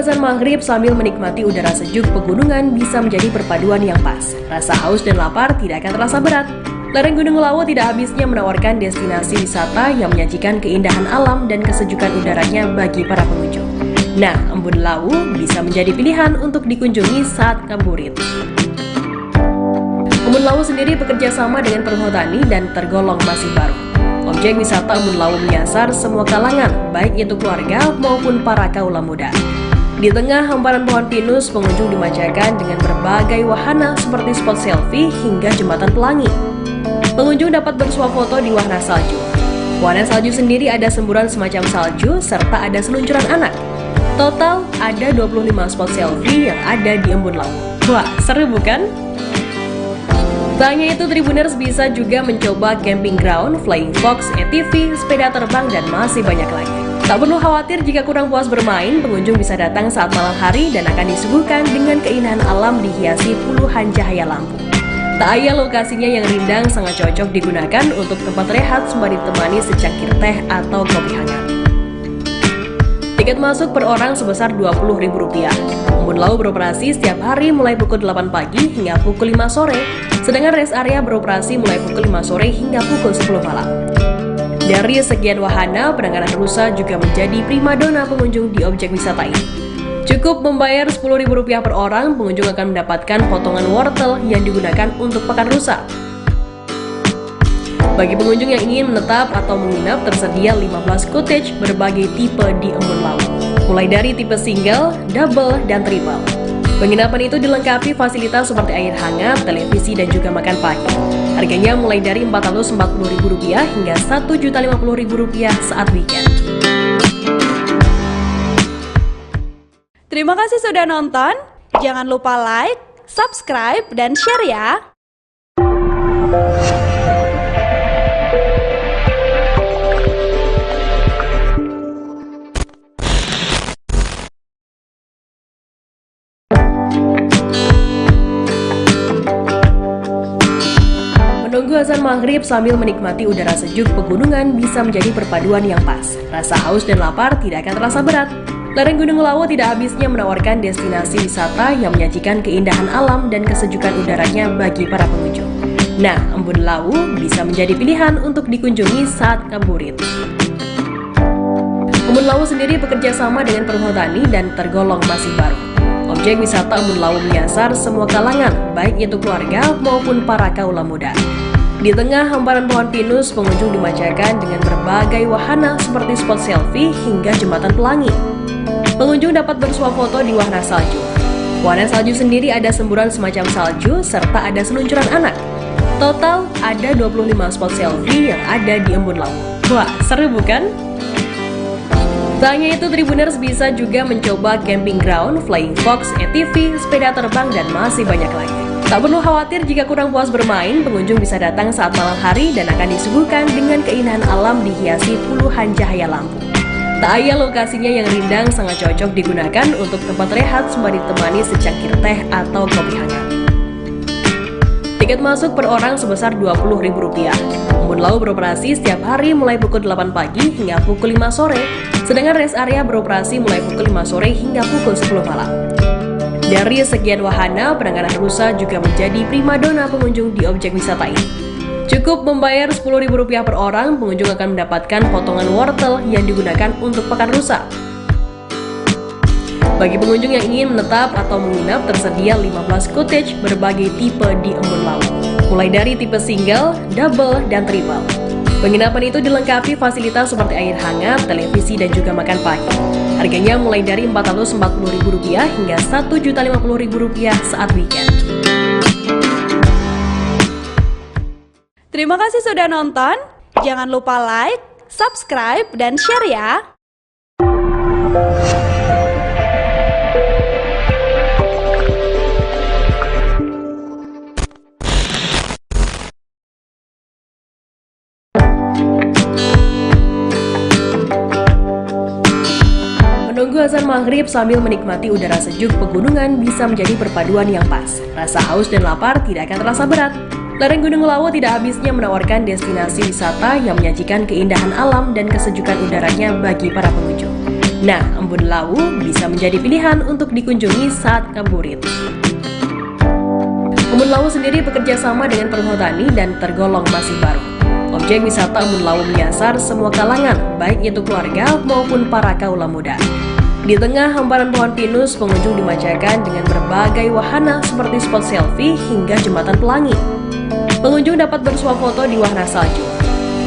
azan maghrib sambil menikmati udara sejuk pegunungan bisa menjadi perpaduan yang pas. Rasa haus dan lapar tidak akan terasa berat. Lereng Gunung Lawu tidak habisnya menawarkan destinasi wisata yang menyajikan keindahan alam dan kesejukan udaranya bagi para pengunjung. Nah, Embun Lawu bisa menjadi pilihan untuk dikunjungi saat ngabuburit. Embun Lawu sendiri bekerja sama dengan Perhutani dan tergolong masih baru. Objek wisata Embun Lawu menyasar semua kalangan, baik itu keluarga maupun para kaula muda. Di tengah hamparan pohon pinus, pengunjung dimanjakan dengan berbagai wahana seperti spot selfie hingga jembatan pelangi. Pengunjung dapat bersuah foto di wahana salju. Wahana salju sendiri ada semburan semacam salju serta ada seluncuran anak. Total ada 25 spot selfie yang ada di Embun Lawu. Wah, seru bukan? Tak hanya itu, Tribuners bisa juga mencoba camping ground, flying fox, ATV, sepeda terbang, dan masih banyak lagi. Tak perlu khawatir jika kurang puas bermain, pengunjung bisa datang saat malam hari dan akan disuguhkan dengan keindahan alam dihiasi puluhan cahaya lampu. Tak ayal lokasinya yang rindang sangat cocok digunakan untuk tempat rehat sembari ditemani secangkir teh atau kopi hangat. Tiket masuk per orang sebesar Rp20.000. Embun Lawu beroperasi setiap hari mulai pukul 8 pagi hingga pukul 5 sore, sedangkan rest area beroperasi mulai pukul 5 sore hingga pukul 10 malam. Dari sekian wahana, penanganan rusa juga menjadi primadona pengunjung di objek wisata ini. Cukup membayar Rp10.000 per orang, pengunjung akan mendapatkan potongan wortel yang digunakan untuk pakan rusa. Bagi pengunjung yang ingin menetap atau menginap, tersedia 15 cottage berbagai tipe di Embun Lawu, mulai dari tipe single, double, dan triple. Penginapan itu dilengkapi fasilitas seperti air hangat, televisi, dan juga makan pagi. Harganya mulai dari Rp440.000 hingga Rp1.050.000 saat weekend. Terima kasih sudah nonton. Jangan lupa like, subscribe, dan share ya. Menunggu azan maghrib sambil menikmati udara sejuk pegunungan bisa menjadi perpaduan yang pas. Rasa haus dan lapar tidak akan terasa berat. Lereng Gunung Lawu tidak habisnya menawarkan destinasi wisata yang menyajikan keindahan alam dan kesejukan udaranya bagi para pengunjung. Nah, Embun Lawu bisa menjadi pilihan untuk dikunjungi saat ngabuburit. Embun Lawu sendiri bekerja sama dengan Perhutani dan tergolong masih baru. Objek wisata Embun Lawu menyasar semua kalangan, baik itu keluarga maupun para kaula muda. Di tengah hamparan pohon pinus, pengunjung dimanjakan dengan berbagai wahana seperti spot selfie hingga jembatan pelangi. Pengunjung dapat bersuah foto di wahana salju. Wahana salju sendiri ada semburan semacam salju serta ada seluncuran anak. Total ada 25 spot selfie yang ada di Embun Lawu. Wah, seru bukan? Tak hanya itu, Tribuners bisa juga mencoba camping ground, flying fox, ATV, sepeda terbang, dan masih banyak lagi. Tak perlu khawatir jika kurang puas bermain, pengunjung bisa datang saat malam hari dan akan disuguhkan dengan keindahan alam dihiasi puluhan cahaya lampu. Tak ayal lokasinya yang rindang sangat cocok digunakan untuk tempat rehat sembari ditemani secangkir teh atau kopi hangat. Tiket masuk per orang sebesar Rp20.000. Embun Lawu beroperasi setiap hari mulai pukul 8 pagi hingga pukul 5 sore, sedangkan rest area beroperasi mulai pukul 5 sore hingga pukul 10 malam. Dari sekian wahana, penanganan rusa juga menjadi primadona pengunjung di objek wisata ini. Cukup membayar Rp10.000 per orang, pengunjung akan mendapatkan potongan wortel yang digunakan untuk pakan rusa. Bagi pengunjung yang ingin menetap atau menginap, tersedia 15 cottage berbagai tipe di Embun Lawu, mulai dari tipe single, double, dan triple. Penginapan itu dilengkapi fasilitas seperti air hangat, televisi, dan juga makan pagi. Harganya mulai dari Rp440.000 hingga Rp1.050.000 saat weekend. Terima kasih sudah nonton. Jangan lupa like, subscribe, dan share ya. Menunggu azan maghrib sambil menikmati udara sejuk pegunungan bisa menjadi perpaduan yang pas. Rasa haus dan lapar tidak akan terasa berat. Lereng Gunung Lawu tidak habisnya menawarkan destinasi wisata yang menyajikan keindahan alam dan kesejukan udaranya bagi para pengunjung. Nah, Embun Lawu bisa menjadi pilihan untuk dikunjungi saat ngabuburit. Embun Lawu sendiri bekerja sama dengan perhutani dan tergolong masih baru. Objek wisata Embun Lawu menyasar semua kalangan, baik itu keluarga maupun para kaula muda. Di tengah hamparan pohon pinus, pengunjung dimanjakan dengan berbagai wahana seperti spot selfie hingga jembatan pelangi. Pengunjung dapat bersuah foto di wahana salju.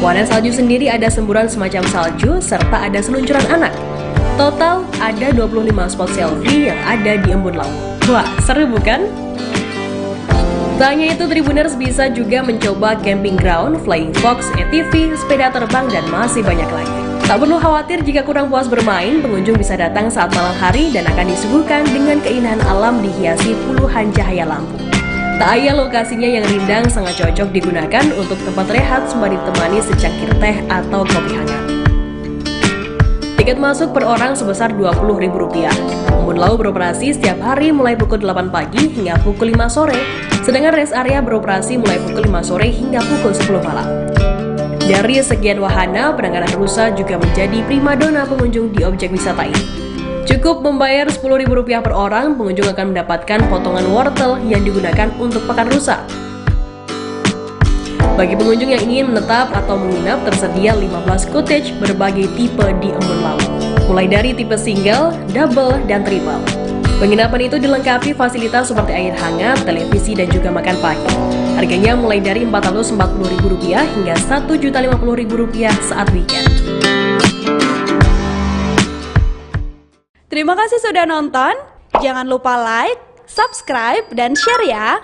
Wahana salju sendiri ada semburan semacam salju serta ada seluncuran anak. Total ada 25 spot selfie yang ada di Embun Lawu. Wah, seru bukan? Tak hanya itu, Tribuners bisa juga mencoba camping ground, flying fox, ATV, sepeda terbang, dan masih banyak lagi. Tak perlu khawatir jika kurang puas bermain, pengunjung bisa datang saat malam hari dan akan disuguhkan dengan keindahan alam dihiasi puluhan cahaya lampu. Tak ayal lokasinya yang rindang sangat cocok digunakan untuk tempat rehat sembari ditemani secangkir teh atau kopi hangat. Tiket masuk per orang sebesar Rp20.000. Embun Lawu beroperasi setiap hari mulai pukul 8 pagi hingga pukul 5 sore, sedangkan rest area beroperasi mulai pukul 5 sore hingga pukul 10 malam. Dari sekian wahana, penanganan rusa juga menjadi primadona pengunjung di objek wisata ini. Cukup membayar Rp10.000 per orang, pengunjung akan mendapatkan potongan wortel yang digunakan untuk pakan rusa. Bagi pengunjung yang ingin menetap atau menginap, tersedia 15 cottage berbagai tipe di Embun Lawu, mulai dari tipe single, double, dan triple. Penginapan itu dilengkapi fasilitas seperti air hangat, televisi, dan juga makan pagi. Harganya mulai dari Rp440.000 hingga Rp1.050.000 saat weekend. Terima kasih sudah nonton. Jangan lupa like, subscribe, dan share ya.